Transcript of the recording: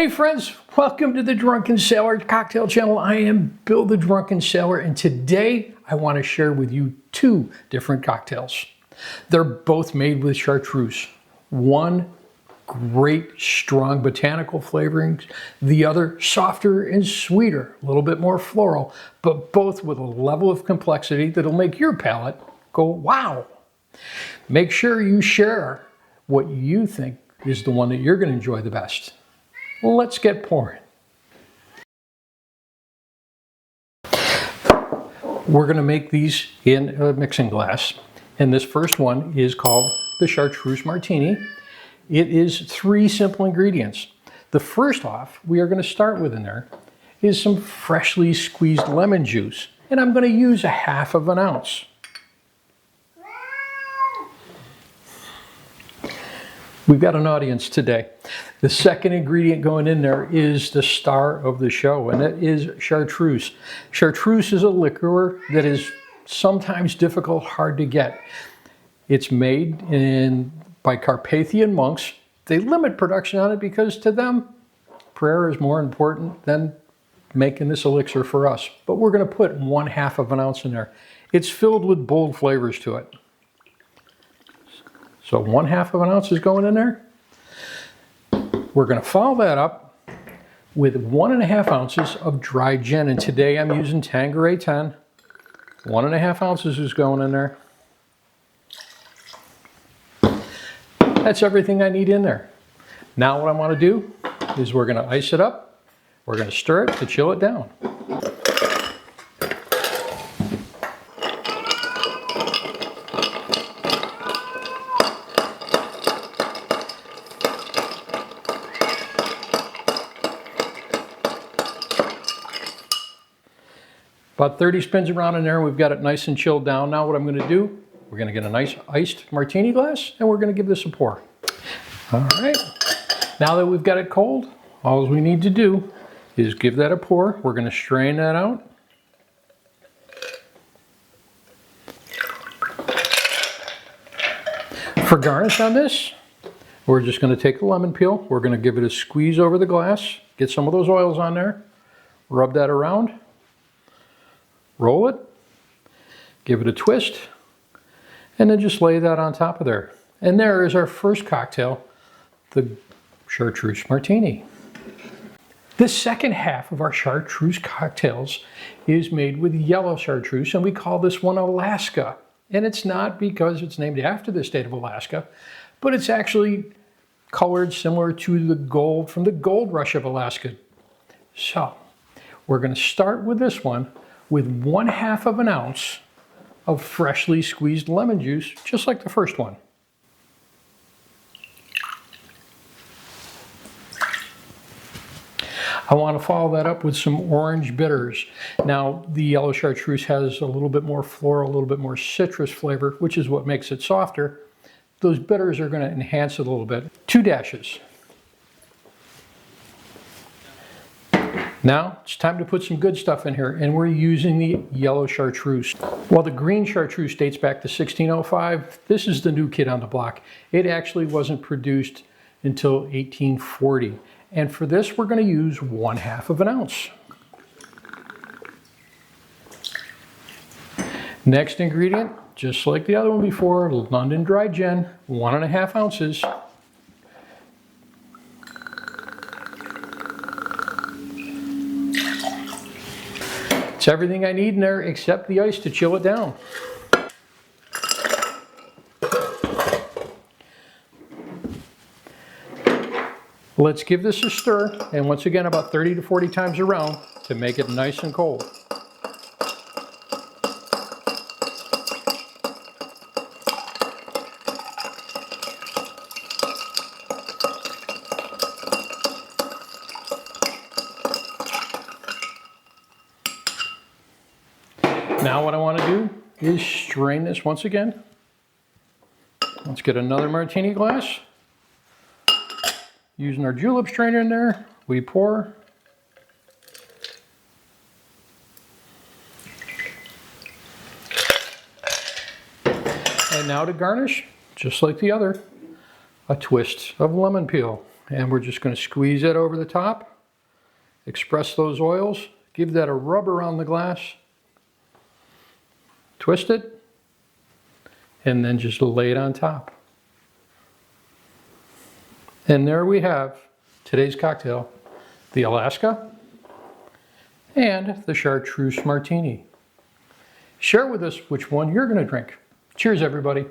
Hey friends, welcome to the Drunken Sailor Cocktail Channel. I am Bill the Drunken Sailor, and today I want to share with you two different cocktails. They're both made with chartreuse. One great strong botanical flavorings, the other softer and sweeter, a little bit more floral, but both with a level of complexity that'll make your palate go wow. Make sure you share what you think is the one that you're going to enjoy the best. Let's get pouring. We're going to make these in a mixing glass, and this first one is called the Chartreuse Martini. It is 3 simple ingredients. The first off we are going to start with in there is some freshly squeezed lemon juice, and I'm going to use 1/2 ounce. We've got an audience today. The second ingredient going in there is the star of the show, and that is chartreuse. Chartreuse is a liqueur that is sometimes difficult, hard to get. It's made by Carpathian monks. They limit production on it because to them, prayer is more important than making this elixir for us. But we're going to put 1/2 ounce in there. It's filled with bold flavors to it. So 1/2 ounce is going in there. We're going to follow that up with 1.5 ounces of dry gin. And today I'm using Tanqueray 10. 1.5 ounces is going in there. That's everything I need in there. Now what I want to do is we're going to ice it up. We're going to stir it to chill it down. About 30 spins around in there, we've got it nice and chilled down. Now what I'm going to do, we're going to get a nice iced martini glass, and we're going to give this a pour. All right, now that we've got it cold, all we need to do is give that a pour. We're going to strain that out. For garnish on this, we're just going to take the lemon peel. We're going to give it a squeeze over the glass, get some of those oils on there, rub that around. Roll it, give it a twist, and then just lay that on top of there. And there is our first cocktail, the Chartreuse Martini. The second half of our chartreuse cocktails is made with yellow chartreuse, and we call this one Alaska. And it's not because it's named after the state of Alaska, but it's actually colored similar to the gold from the gold rush of Alaska. So we're going to start with this one with 1/2 ounce of freshly squeezed lemon juice, just like the first one. I want to follow that up with some orange bitters. Now, the yellow chartreuse has a little bit more floral, a little bit more citrus flavor, which is what makes it softer. Those bitters are going to enhance it a little bit. 2 dashes. Now it's time to put some good stuff in here, and we're using the yellow chartreuse. While the green chartreuse dates back to 1605, this is the new kid on the block. It actually wasn't produced until 1840. And for this, we're going to use 1/2 ounce. Next ingredient, just like the other one before, London dry gin, 1.5 ounces. It's everything I need in there except the ice to chill it down. Let's give this a stir, and once again about 30 to 40 times around to make it nice and cold. Now what I want to do is strain this once again. Let's get another martini glass. Using our julep strainer in there, we pour. And now to garnish, just like the other, a twist of lemon peel. And we're just going to squeeze that over the top, express those oils, give that a rub around the glass, twist it, and then just lay it on top. And there we have today's cocktail, the Alaska and the Chartreuse Martini. Share with us which one you're going to drink. Cheers, everybody.